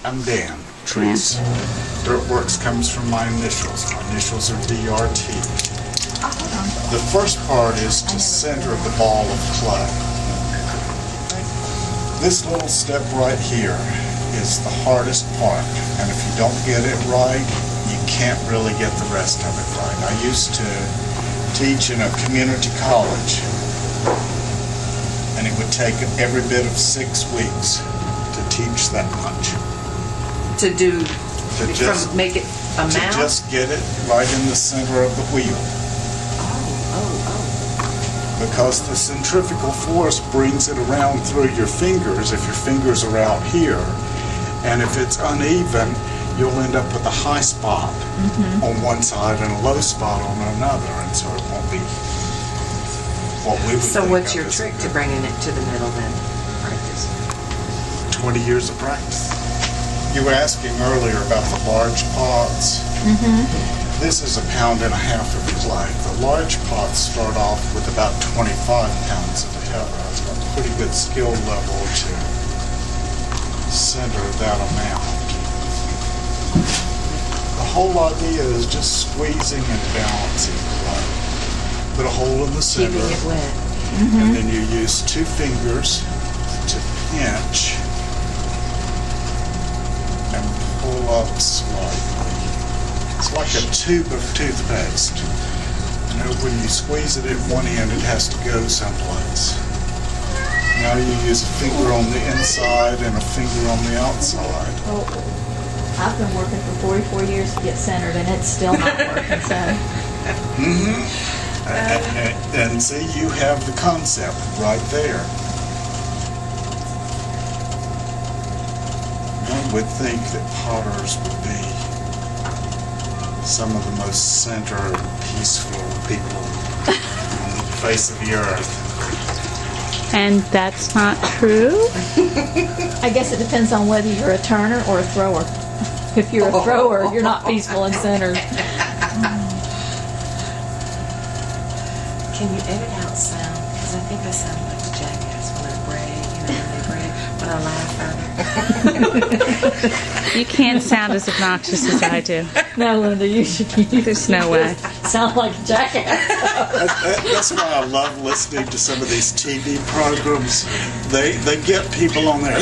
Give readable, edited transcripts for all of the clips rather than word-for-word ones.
I'm Dan. Triece. Dirtworks comes from my initials. My initials are DRT. The first part is to center the ball of clay. This little step right here is the hardest part, and if you don't get it right, you can't really get the rest of it right. I used to teach in a community college, and it would take every bit of 6 weeks to teach that much. To make it a To mound? just get it right in the center of the wheel. Because the centrifugal force brings it around through your fingers if your fingers are out here. And if it's uneven, you'll end up with a high spot on one side and a low spot on another, and so it won't be what we would So think what's of your as trick good. to bringing it to the middle then? Practice. 20 years of practice. You were asking earlier about the large pots. This is 1.5 pounds of clay. The large pots start off with about 25 pounds of heather. It's got a pretty good skill level to center that amount. The whole idea is just squeezing and balancing clay. Put a hole in the center, Keeping it wet. and then you use 2 fingers to pinch and pull up slightly. It's like a tube of toothpaste. You know, when you squeeze it at one end, it has to go someplace. Now you use a finger on the inside and a finger on the outside. Oh, I've been working for 44 years to get centered, and it's still not working, so. And see, you have the concept right there. One would think that potters would be some of the most centered, peaceful people on the face of the earth. And that's not true? I guess it depends on whether you're a turner or a thrower. If you're a thrower, you're not peaceful and centered. Can you edit out sound? Because I think I sound like a jackass when I brag, when I laugh further. You can't sound as obnoxious as I do. No, Linda, you should keep. There's no way. Sound like a jackass. That's why I love listening to some of these TV programs. They get people on there.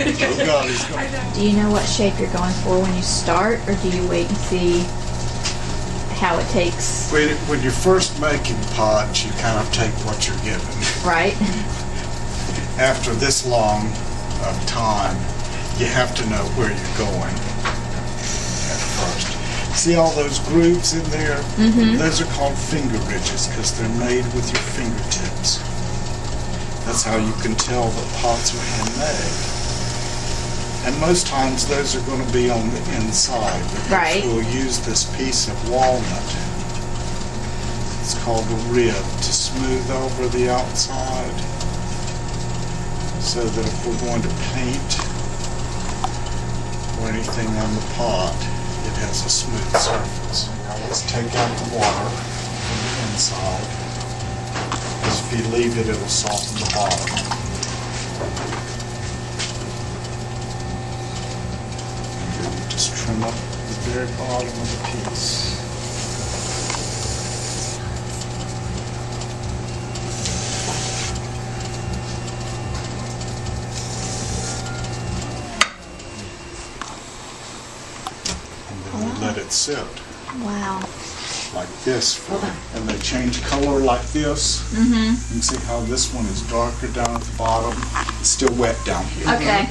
Oh God, he's going. Do you know what shape you're going for when you start, or do you wait and see how it takes? When you're first making pots, you kind of take what you're given. Right? After this long of time, you have to know where you're going at first. See all those grooves in there? Those are called finger ridges because they're made with your fingertips. That's how you can tell that pots are handmade. And most times those are going to be on the inside. Right. We'll use this piece of walnut. It's called a rib to smooth over the outside, so that if we're going to paint or anything on the pot, it has a smooth surface. Now let's take out the water from the inside, because if you leave it, it'll soften the bottom. Just trim up the very bottom of the piece. And then we let it sit Wow. like this. And they change color like this. You can see how this one is darker down at the bottom. It's still wet down here. Okay.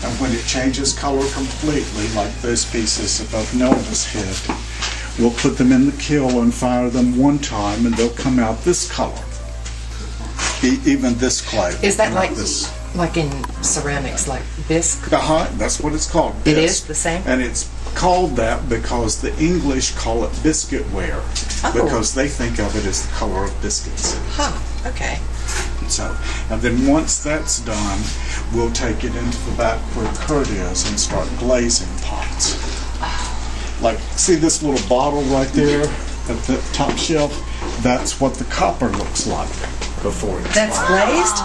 And when it changes color completely, like those pieces above Nelda's head, we'll put them in the kiln and fire them one time, and they'll come out this color. Even this clay. Is that will come out this? like in ceramics, like bisque? That's what it's called. It bisque. is the same? And it's called that because the English call it biscuitware, because they think of it as the color of biscuits. Huh, okay. And then once that's done, we'll take it into the back where Kurt is and start glazing pots. Like, see this little bottle right there at the top shelf? That's what the copper looks like before it's That's glazed?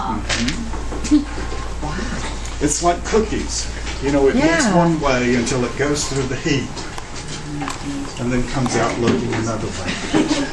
Wow. It's like cookies. You know, it looks Yeah. one way until it goes through the heat and then comes out looking another way.